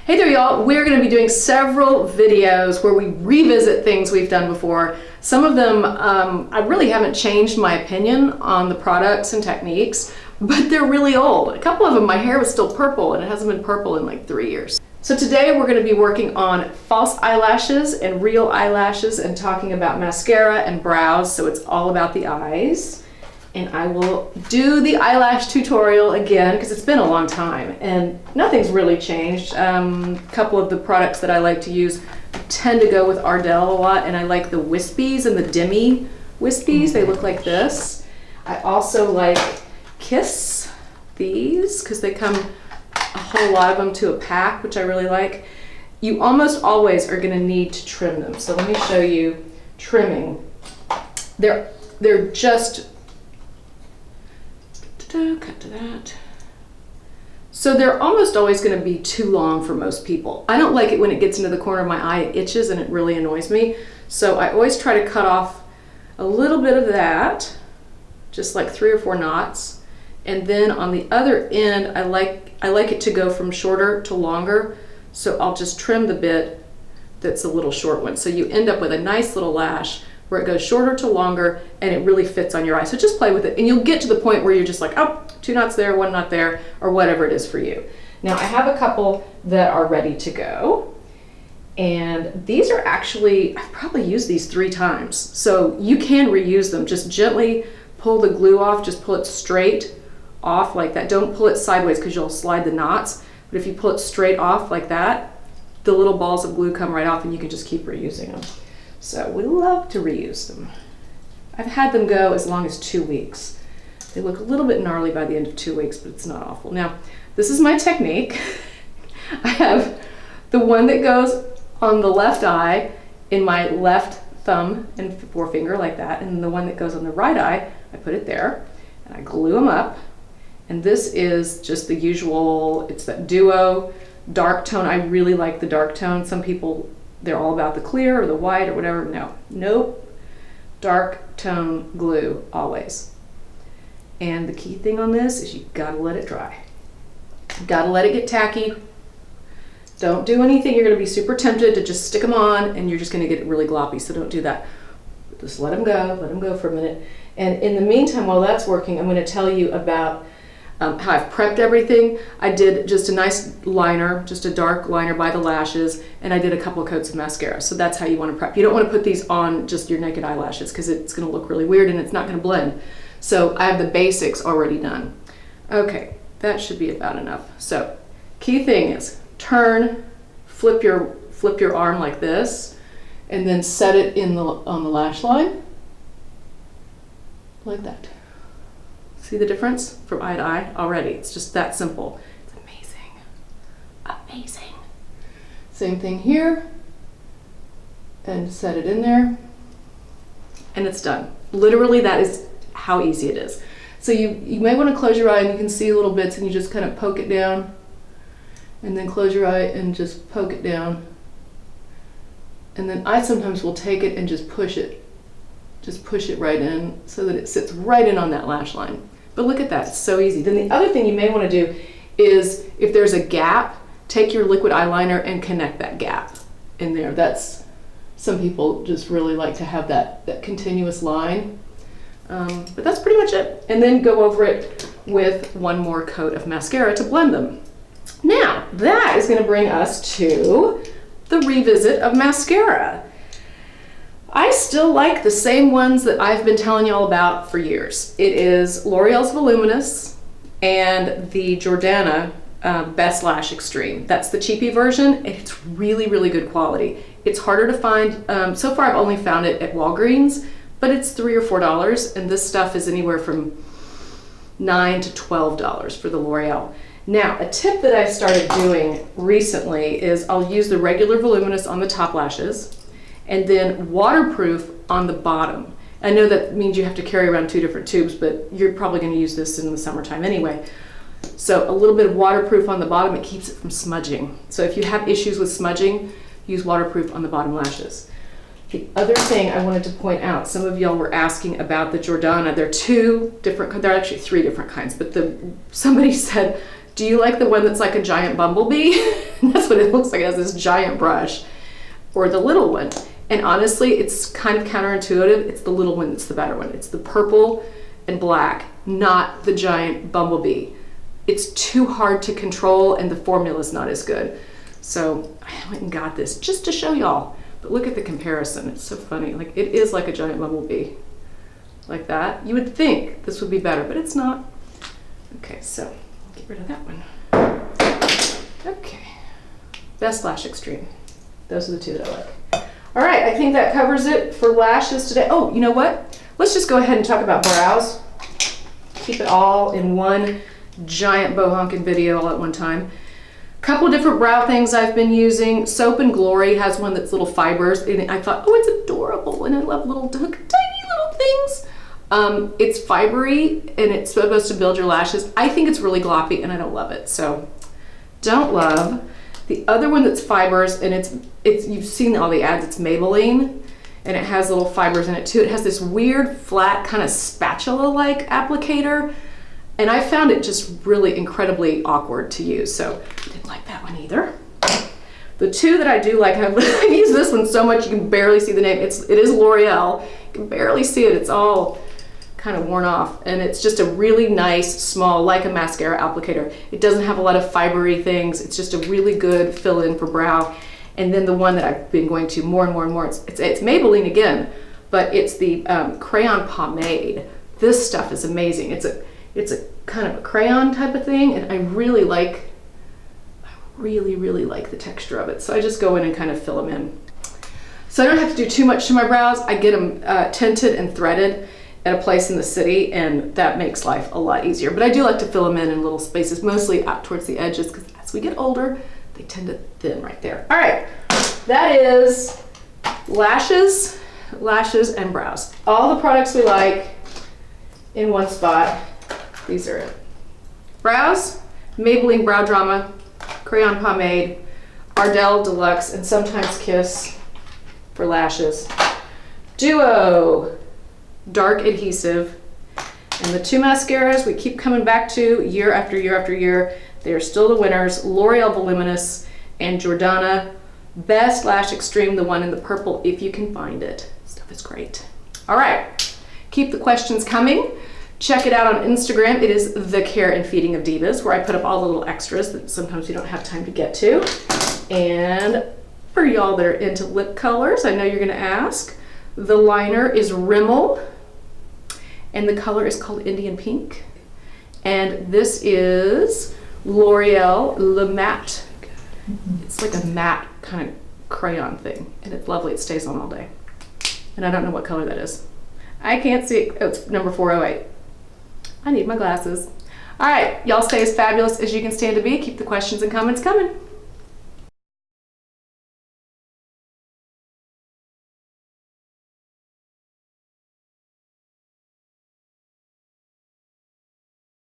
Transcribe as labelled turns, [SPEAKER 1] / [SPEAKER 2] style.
[SPEAKER 1] Hey there y'all, we're going to be doing several videos where we revisit things we've done before. Some of them, I really haven't changed my opinion on the products and techniques, but they're really old. A couple of them, my hair was still purple and it hasn't been purple in like 3 years. So today we're going to be working on false eyelashes and real eyelashes and talking about mascara and brows, so it's all about the eyes. And I will do the eyelash tutorial again because it's been a long time and nothing's really changed. A couple of the products that I like to use tend to go with Ardell a lot, and I like the wispies and the demi wispies. They look like this. I also like Kiss, these, because they come a whole lot of them to a pack, which I really like. You almost always are going to need to trim them. So let me show you trimming. They're just cut to that. So they're almost always going to be too long for most people. I don't like it when it gets into the corner of my eye, it itches and it really annoys me. So I always try to cut off a little bit of that, just like 3 or 4 knots. And then on the other end, I like it to go from shorter to longer. So I'll just trim the bit that's a little short one. So you end up with a nice little lash where it goes shorter to longer and it really fits on your eye. So just play with it and you'll get to the point where you're just like, oh, 2 knots there, 1 knot there, or whatever it is for you. Now I have a couple that are ready to go. And these are actually, I've probably used these 3 times. So you can reuse them. Just gently pull the glue off, just pull it straight off like that. Don't pull it sideways because you'll slide the knots. But if you pull it straight off like that, the little balls of glue come right off and you can just keep reusing them. So we love to reuse them. I've had them go as long as 2 weeks. They look a little bit gnarly by the end of 2 weeks, but it's not awful. Now, this is my technique. I have the one that goes on the left eye in my left thumb and forefinger like that, and the one that goes on the right eye, I put it there, and I glue them up. And this is just the usual, it's that duo dark tone. I really like the dark tone. Some people, they're all about the clear or the white or whatever. No, nope. Dark tone glue always. And the key thing on this is you gotta let it dry. You gotta let it get tacky. Don't do anything. You're gonna be super tempted to just stick them on and you're just gonna get really gloppy, so don't do that. Just let them go for a minute. And in the meantime, while that's working, I'm gonna tell you about how I've prepped everything. I did just a nice liner, just a dark liner by the lashes, and I did a couple of coats of mascara. So that's how you want to prep. You don't want to put these on just your naked eyelashes because it's going to look really weird and it's not going to blend. So I have the basics already done. Okay, that should be about enough. So key thing is turn, flip your arm like this, and then set it on the lash line like that. See the difference from eye to eye already? It's just that simple. It's amazing. Amazing. Same thing here. And set it in there. And it's done. Literally, that is how easy it is. So you may want to close your eye and you can see little bits and you just kind of poke it down. And then close your eye and just poke it down. And then I sometimes will take it and just push it. Just push it right in so that it sits right in on that lash line. But look at that, it's so easy. Then the other thing you may want to do is if there's a gap, take your liquid eyeliner and connect that gap in there. That's, some people just really like to have that continuous line. But that's pretty much it. And then go over it with 1 more coat of mascara to blend them. Now, that is going to bring us to the revisit of mascara. I still like the same ones that I've been telling y'all about for years. It is L'Oreal's Voluminous and the Jordana Best Lash Extreme. That's the cheapy version. It's really, really good quality. It's harder to find. So far I've only found it at Walgreens, but it's $3 or $4, and this stuff is anywhere from $9 to $12 for the L'Oreal. Now, a tip that I've started doing recently is I'll use the regular Voluminous on the top lashes, and then waterproof on the bottom. I know that means you have to carry around 2 different tubes, but you're probably going to use this in the summertime anyway. So a little bit of waterproof on the bottom, it keeps it from smudging. So if you have issues with smudging, use waterproof on the bottom lashes. The other thing I wanted to point out, some of y'all were asking about the Jordana. They're 2 different, they're actually 3 different kinds, but somebody said, do you like the one that's like a giant bumblebee? That's this one, it looks like it has this giant brush, or the little one. And honestly, it's kind of counterintuitive. It's the little one that's the better one. It's the purple and black, not the giant bumblebee. It's too hard to control and the formula is not as good. So I went and got this just to show y'all. But look at the comparison. It's so funny. Like, it is like a giant bumblebee. Like that. You would think this would be better, but it's not. Okay, so get rid of that one. Okay. Best Lash Extreme. Those are the two that I like. All right, I think that covers it for lashes today. Oh, you know what? Let's just go ahead and talk about brows. Keep it all in one giant bow honkin' video all at one time. Couple different brow things I've been using. Soap and Glory has one that's little fibers, and I thought, oh, it's adorable, and I love little tiny little things. It's fibery, and it's supposed to build your lashes. I think it's really gloppy, and I don't love it, so don't love. The other one that's fibers, and it's you've seen all the ads, it's Maybelline, and it has little fibers in it too. It has this weird flat kind of spatula-like applicator, and I found it just really incredibly awkward to use, so I didn't like that one either. The two that I do like, I've used this one so much you can barely see the name. It is L'Oreal. You can barely see it. It's all kind of worn off, and it's just a really nice, small, like a mascara applicator. It doesn't have a lot of fibery things. It's just a really good fill-in for brow. And then the one that I've been going to more and more and more, it's Maybelline again, but it's the crayon pomade. This stuff is amazing. It's a kind of a crayon type of thing, and I really like the texture of it. So I just go in and kind of fill them in. So I don't have to do too much to my brows. I get them tinted and threaded at a place in the city, and that makes life a lot easier. But I do like to fill them in little spaces, mostly out towards the edges, because as we get older, they tend to thin right there. All right, that is lashes, and brows. All the products we like in one spot. These are it. Brows, Maybelline Brow Drama, Crayon Pomade, Ardell Deluxe, and sometimes Kiss for lashes. Duo Dark Adhesive. And the two mascaras we keep coming back to year after year after year. They are still the winners. L'Oreal Voluminous and Jordana Best Lash Extreme, the one in the purple, if you can find it. Stuff is great. All right, keep the questions coming. Check it out on Instagram. It is The Care and Feeding of Divas, where I put up all the little extras that sometimes you don't have time to get to. And for y'all that are into lip colors, I know you're gonna ask, the liner is Rimmel, and the color is called Indian Pink. And this is L'Oreal Le Matte. It's like a matte kind of crayon thing, and it's lovely. It stays on all day. And I don't know what color that is. I can't see it. Oh, it's number 408. I need my glasses. All right, y'all stay as fabulous as you can stand to be. Keep the questions and comments coming.